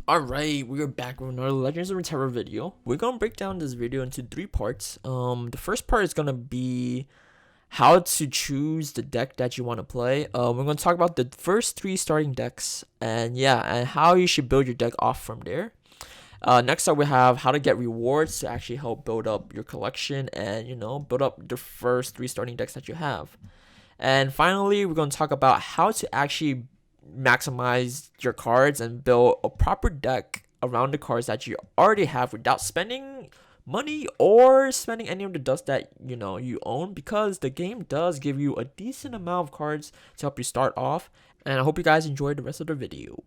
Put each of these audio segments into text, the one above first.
Alright, we are back with another Legends of Runeterra video. We're gonna break down this video into three parts. The first part is gonna be how to choose the deck that you want to play. We're gonna talk about the first three starting decks, and how you should build your deck off from there. Next up, we have how to get rewards to actually help build up your collection and build up the first three starting decks that you have. And finally, we're gonna talk about how to actually maximize your cards and build a proper deck around the cards that you already have without spending money or spending any of the dust that you own, because the game does give you a decent amount of cards to help you start off. And I hope you guys enjoyed the rest of the video.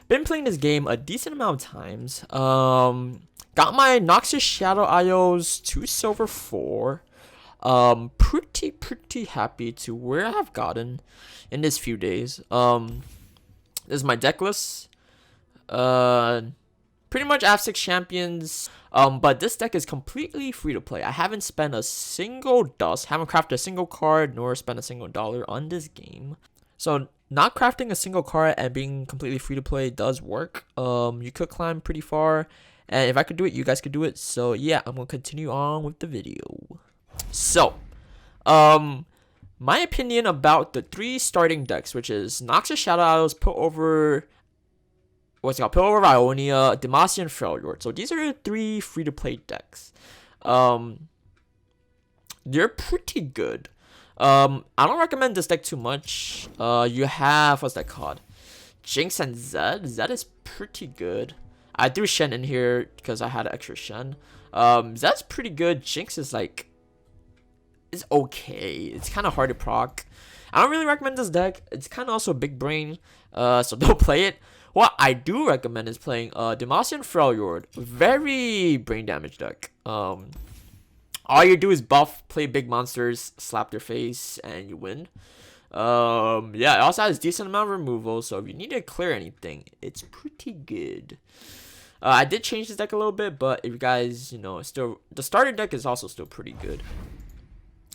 Been playing this game a decent amount of times. Got my Noxus Shadow IOs 2 silver 4. Pretty happy to where I've gotten in this few days. This is my deck list. Pretty much I have 6 champions. But this deck is completely free to play. I haven't spent a single dust, haven't crafted a single card, nor spent a single dollar on this game. So not crafting a single card and being completely free to play does work. You could climb pretty far, and if I could do it, you guys could do it. So yeah, I'm gonna continue on with the video. So, my opinion about the three starting decks, which is Noxus Shadow Isles, put over Ionia, Demacian Freljord. So these are three free-to-play decks. They're pretty good. I don't recommend this deck too much. You have, what's that called? Jinx and Zed. Zed is pretty good. I threw Shen in here because I had extra Shen. Zed's pretty good. Jinx is like, it's okay. It's kind of hard to proc. I don't really recommend this deck. It's kind of also big brain, so don't play it. What I do recommend is playing Demacian Freljord. Very brain damage deck. All you do is buff, play big monsters, slap their face, and you win. Yeah, it also has a decent amount of removal, so if you need to clear anything, it's pretty good. I did change this deck a little bit, but if you guys, still, the starter deck is also still pretty good.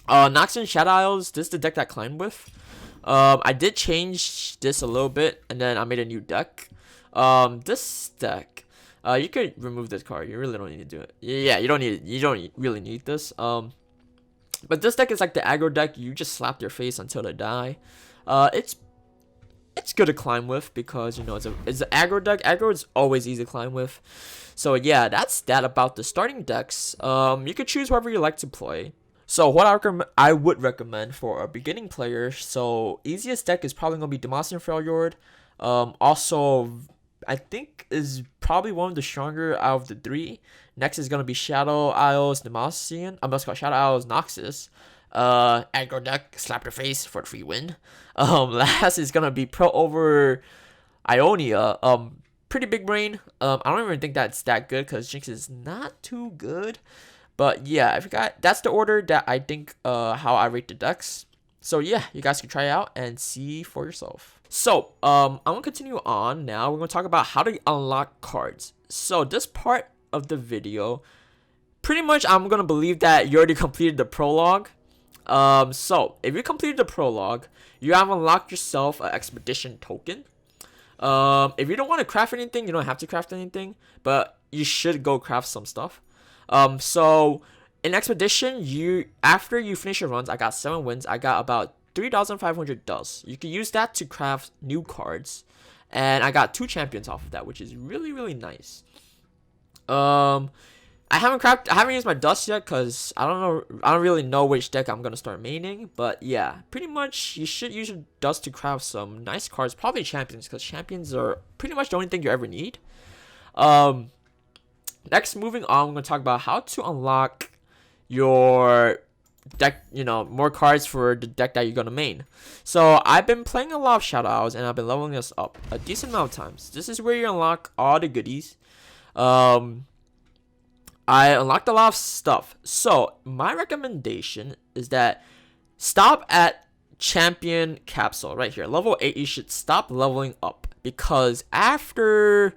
Noxus Shadow Isles, this is the deck that I climbed with. I did change this a little bit, and then I made a new deck. This deck, you could remove this card. You really don't need to do it. Yeah, you don't really need this. But this deck is like the aggro deck. You just slap their face until they die. It's good to climb with because it's an aggro deck. Aggro is always easy to climb with. So yeah, that's that about the starting decks. You could choose whoever you like to play. So what I would recommend for a beginning player, so easiest deck is probably going to be Demacian Freljord. Also, I think is probably one of the stronger out of the three. Next is going to be Shadow Isles Demacian. I'm just called Shadow Isles Noxus. Aggro deck, slap your face for the free win. Last is going to be Pro over Ionia. Pretty big brain. I don't even think that's that good because Jinx is not too good. But yeah, if you got, that's the order that I think how I rate the decks. So yeah, you guys can try it out and see for yourself. So I'm gonna continue on now. We're gonna talk about how to unlock cards. So this part of the video, pretty much I'm gonna believe that you already completed the prologue. So if you completed the prologue, you have unlocked yourself an expedition token. If you don't want to craft anything, you don't have to craft anything, but you should go craft some stuff. So in expedition, after you finish your runs, I got 7 wins. I got about 3,500 dust. You can use that to craft new cards, and I got 2 champions off of that, which is really nice. I haven't used my dust yet because I don't really know which deck I'm gonna start maining. But yeah, pretty much you should use your dust to craft some nice cards, probably champions, because champions are pretty much the only thing you ever need. Next, moving on, we're going to talk about how to unlock your deck, more cards for the deck that you're going to main. So, I've been playing a lot of Shadow Isles, and I've been leveling this up a decent amount of times. This is where you unlock all the goodies. I unlocked a lot of stuff. So, my recommendation is that stop at Champion Capsule right here. Level 8, you should stop leveling up, because after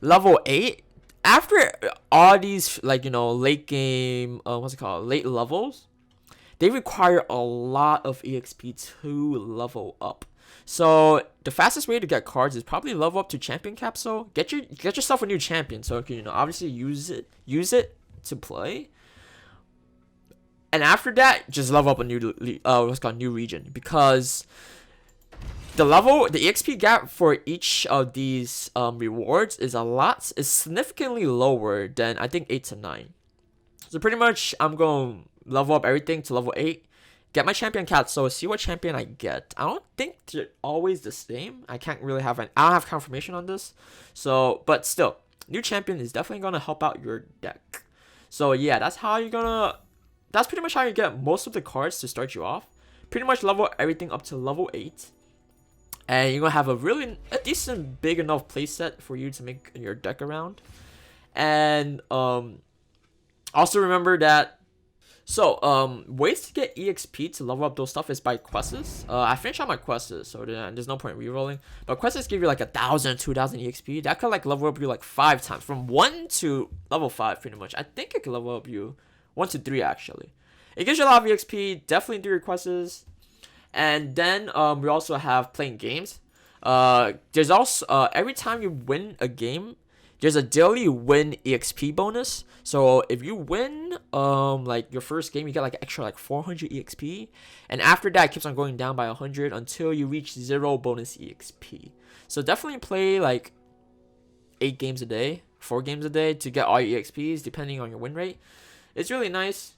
level 8, after all these, late game, late levels, they require a lot of EXP to level up. So the fastest way to get cards is probably level up to champion capsule. Get yourself a new champion, so you can, you know, obviously use it to play. And after that, just level up a new what's called new region, because the EXP gap for each of these rewards is significantly lower than I think 8 to 9. So pretty much I'm going to level up everything to level 8, get my champion cat, so see what champion I get. I don't think they're always the same. I don't have confirmation on this. So, but still, new champion is definitely going to help out your deck. So yeah, that's pretty much how you get most of the cards to start you off. Pretty much level everything up to level 8. And you're going to have a decent big enough playset for you to make your deck around. And also remember that, ways to get EXP to level up those stuff is by quests. I finished all my quests, so there's no point rerolling. But quests give you like 1,000, 2,000 EXP. That could like level up you like 5 times, from 1 to level 5 pretty much. I think it could level up you 1 to 3 actually. It gives you a lot of EXP, definitely do your quests. And then we also have playing games. There's also every time you win a game, there's a daily win EXP bonus. So if you win like your first game, you get like extra like 400 EXP, and after that it keeps on going down by 100 until you reach 0 bonus EXP. So definitely play like 8 games a day, 4 games a day to get all your EXPs depending on your win rate. It's really nice.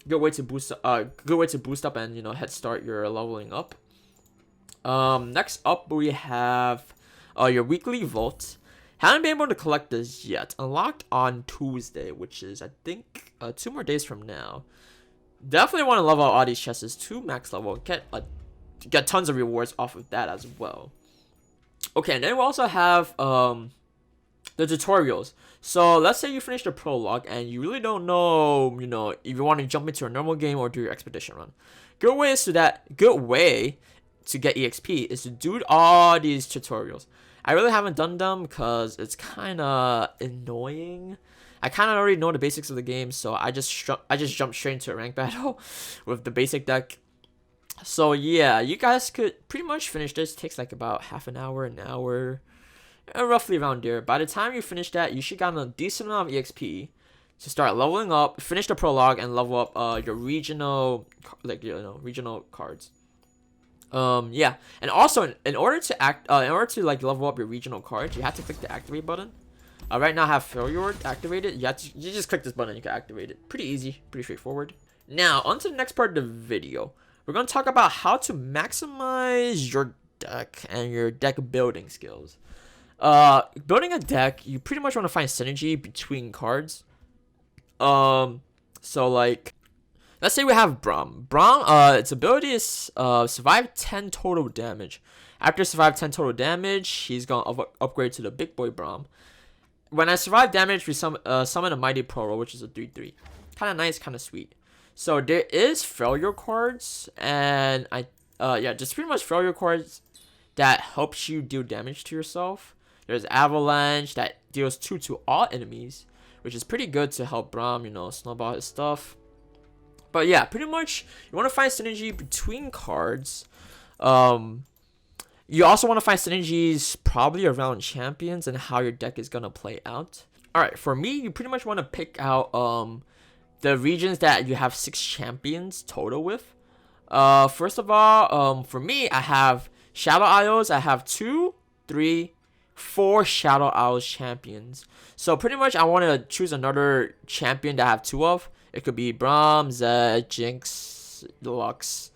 Good way to boost up and, you know, head start your leveling up. Next up we have your weekly vault. Haven't been able to collect this yet. Unlocked on Tuesday, which is I think 2 more days from now. Definitely want to level out all these chests to max level. Get tons of rewards off of that as well. Okay, and then we also have the tutorials. So let's say you finish the prologue and you really don't know, you know, if you want to jump into a normal game or do your expedition run. Good way to get EXP is to do all these tutorials. I really haven't done them because it's kind of annoying. I kind of already know the basics of the game, so I just jumped straight into a rank battle with the basic deck. So yeah, you guys could pretty much finish this. It takes like about half an hour, roughly around there. By the time you finish that, you should get a decent amount of EXP to start leveling up, finish the prologue, and level up your regional, regional cards. Yeah, and also in order to like level up your regional cards, you have to click the activate button. Right now I have failure activated. You just click this button, you can activate it. Pretty easy, pretty straightforward. Now on to the next part of the video. We're gonna talk about how to maximize your deck and your deck building skills. Building a deck, you pretty much want to find synergy between cards. So like, let's say we have Braum. Its ability is survive 10 total damage. After survive 10 total damage, he's gonna upgrade to the big boy Braum. When I survive damage, we summon a mighty pro, which is a 3/3. Kind of nice, kind of sweet. So there is failure cards, and just pretty much failure cards that helps you deal damage to yourself. There's Avalanche that deals 2 to all enemies, which is pretty good to help Braum, you know, snowball his stuff. But yeah, pretty much you want to find synergy between cards. You also want to find synergies probably around champions and how your deck is gonna play out. Alright, for me, you pretty much want to pick out the regions that you have 6 champions total with. First of all, for me, I have Shadow Isles. I have 2, 3, 4 Shadow Isles champions. So pretty much I want to choose another champion that I have 2 of. It could be Braum, Zed, Jinx, Deluxe,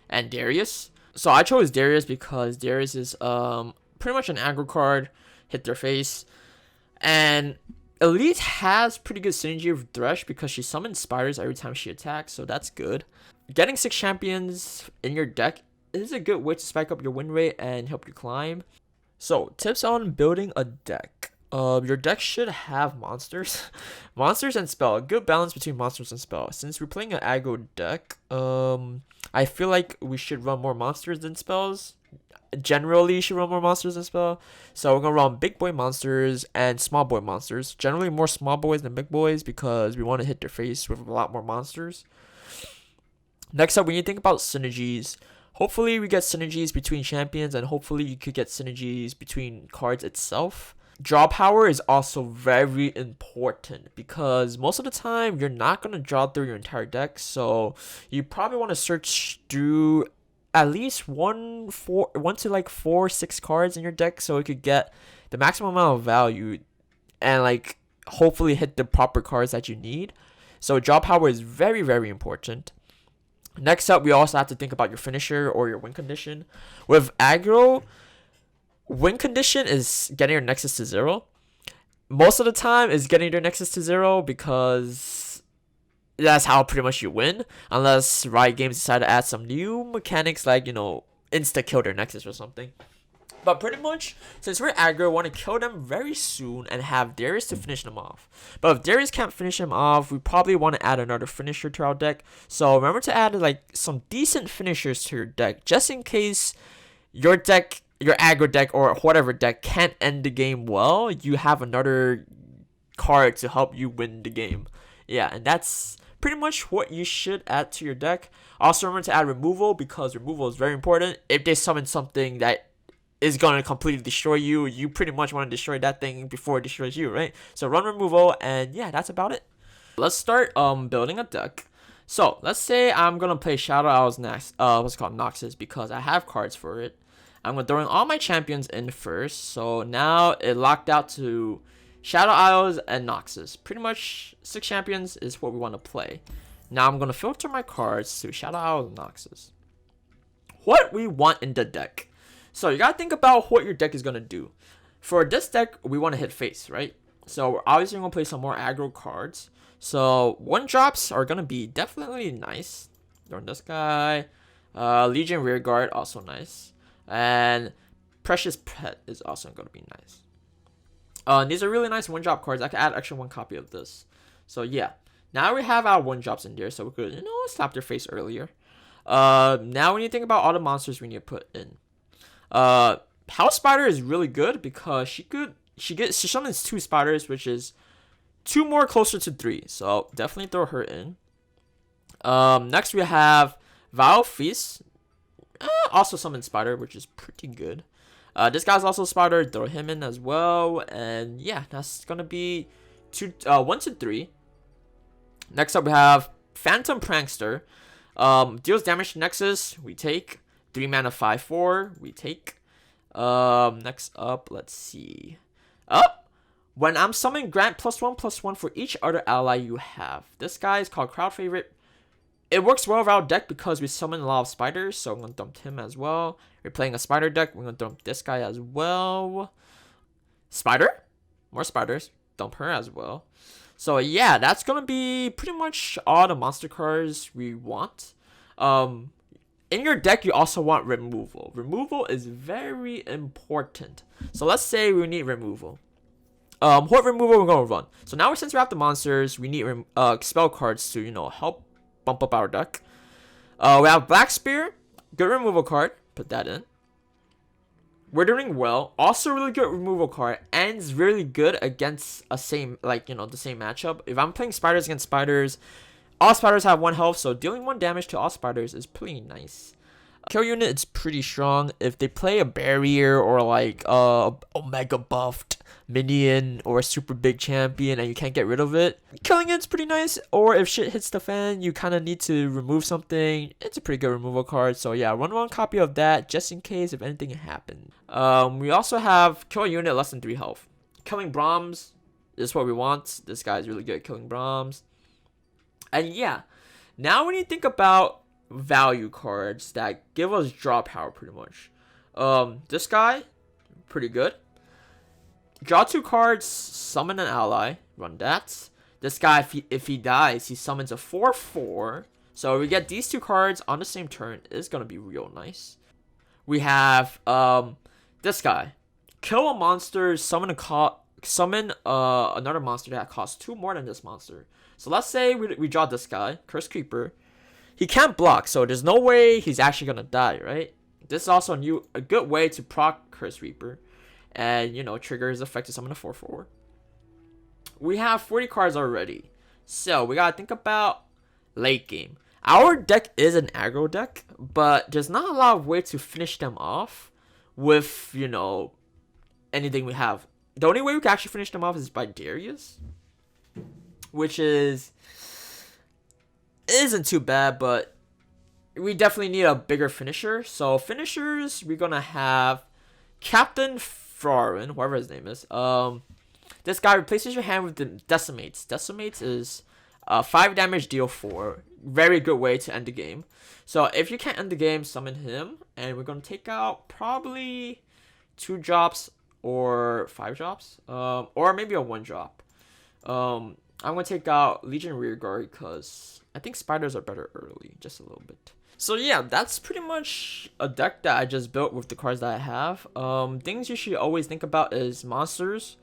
and Darius. So I chose Darius because Darius is pretty much an aggro card, hit their face. And Elite has pretty good synergy with Thresh because she summons spiders every time she attacks, so that's good. Getting 6 champions in your deck is a good way to spike up your win rate and help you climb. So, tips on building a deck. Your deck should have monsters. Monsters and spell. A good balance between monsters and spell. Since we're playing an aggro deck, I feel like we should run more monsters than spells. Generally, you should run more monsters than spell. So we're gonna run big boy monsters and small boy monsters. Generally more small boys than big boys because we want to hit their face with a lot more monsters. Next up, when you think about synergies, Hopefully we get synergies between champions, and hopefully you could get synergies between cards itself. Draw power is also very important because most of the time you're not going to draw through your entire deck, so you probably want to search through at least one to like 4-6 cards in your deck so it could get the maximum amount of value and like hopefully hit the proper cards that you need. So draw power is very, very important. Next up, we also have to think about your finisher or your win condition. With aggro, win condition is getting your nexus to 0. Most of the time is getting your nexus to 0 because that's how pretty much you win. Unless Riot Games decide to add some new mechanics like, insta kill their nexus or something. But pretty much, since we're aggro, we want to kill them very soon and have Darius to finish them off. But if Darius can't finish them off, we probably want to add another finisher to our deck. So remember to add like some decent finishers to your deck, just in case your deck, your aggro deck or whatever deck can't end the game well, you have another card to help you win the game. Yeah, and that's pretty much what you should add to your deck. Also remember to add removal because removal is very important. If they summon something that is going to completely destroy you, you pretty much want to destroy that thing before it destroys you, right? So run removal, and yeah, that's about it. Let's start building a deck. So let's say I'm going to play Shadow Owls next, what's it called, Noxus, because I have cards for it. I'm going to throw in all my champions in first. So now it locked out to Shadow Isles and Noxus. Pretty much 6 champions is what we want to play. Now I'm going to filter my cards to Shadow Isles and Noxus. What we want in the deck. So you got to think about what your deck is going to do. For this deck, we want to hit face, right? So we're obviously going to play some more aggro cards. So 1-drops are going to be definitely nice. Throwing this guy. Legion Rearguard, also nice. And Precious Pet is also going to be nice. These are really nice 1-drop cards. I can add extra 1 copy of this. So yeah. Now we have our 1-drops in there. So we could, slap their face earlier. Now when you think about all the monsters we need to put in. House Spider is really good because she summons 2 spiders, which is 2 more closer to 3. So definitely throw her in. Next we have Vile Feast. Also summon Spider, which is pretty good. This guy's also Spider, throw him in as well. And yeah, that's gonna be 1 to 3. Next up we have Phantom Prankster. Deals damage to Nexus, we take. 3 mana 5/4, we take. Next up, let's see. When I'm summoning, grant +1/+1 for each other ally you have. This guy is called Crowd Favorite. It works well with our deck because we summon a lot of spiders, so I'm gonna dump him as well. We're playing a spider deck, we're gonna dump this guy as well. Spider, more spiders, dump her as well. So yeah, that's gonna be pretty much all the monster cards we want. In your deck, you also want removal. Removal is very important. So let's say we need removal. What removal we're going to run? So now since we have the monsters, we need spell cards to, help bump up our deck. We have Black Spear. Good removal card. Put that in. We're doing well. Also really good removal card. And it's really good against the same matchup. If I'm playing spiders against spiders, all spiders have 1 health, so dealing 1 damage to all spiders is pretty nice. Kill unit is pretty strong. If they play a barrier or like omega buffed minion or a super big champion and you can't get rid of it, killing it's pretty nice. Or if shit hits the fan, you kind of need to remove something, it's a pretty good removal card. So yeah, run 1 copy of that just in case if anything happens. We also have kill a unit less than 3 health. Killing Brahms is what we want. This guy is really good at killing Brahms. And yeah, now when you think about value cards that give us draw power pretty much. This guy, pretty good. Draw 2 cards, summon an ally, run that. This guy, if he dies, he summons a 4/4. So we get these 2 cards on the same turn. It's gonna be real nice. We have this guy. Kill a monster, summon another monster that costs 2 more than this monster. So let's say we draw this guy, Curse Creeper. He can't block, so there's no way he's actually gonna die, right? This is also a good way to proc Curse Reaper, and trigger his effect to summon a 4/4. We have 40 cards already, so we gotta think about late game. Our deck is an aggro deck, but there's not a lot of way to finish them off with, you know, anything we have. The only way we can actually finish them off is by Darius, which isn't too bad, but we definitely need a bigger finisher. So finishers, we're gonna have Captain Farin, whoever his name is. This guy replaces your hand with the Decimates. Decimates is 5 damage, deal 4. Very good way to end the game. So if you can't end the game, summon him, and we're gonna take out probably 2 drops or 5 drops, or maybe a 1 drop. I'm gonna take out Legion Rearguard because I think spiders are better early, just a little bit. So yeah, that's pretty much a deck that I just built with the cards that I have. Things you should always think about is monsters.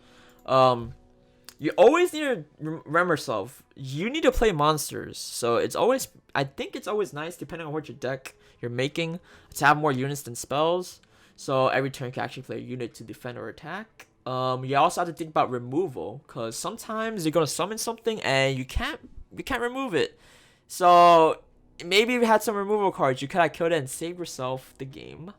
You always need to remember yourself. You need to play monsters. So it's always, I think it's always nice, depending on what your deck you're making, to have more units than spells. So every turn you can actually play a unit to defend or attack. You also have to think about removal, because sometimes you're gonna summon something and you can't remove it. So maybe if you had some removal cards, you could have killed it and saved yourself the game.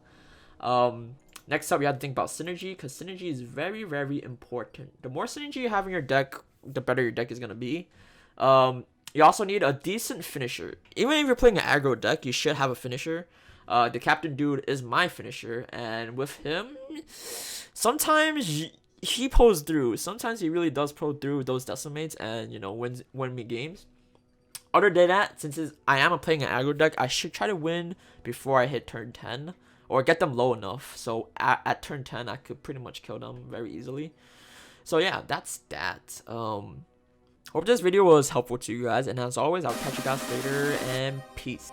Next up, you have to think about synergy, because synergy is very, very important. The more synergy you have in your deck, the better your deck is going to be. You also need a decent finisher. Even if you're playing an aggro deck, you should have a finisher. The Captain Dude is my finisher, and with him, sometimes he pulls through. Sometimes he really does pull through those decimates and, you know, win me games. Other than that, since I am playing an aggro deck, I should try to win before I hit turn 10. Or get them low enough, so at turn 10, I could pretty much kill them very easily. So yeah, that's that. Hope this video was helpful to you guys, and as always, I'll catch you guys later, and peace.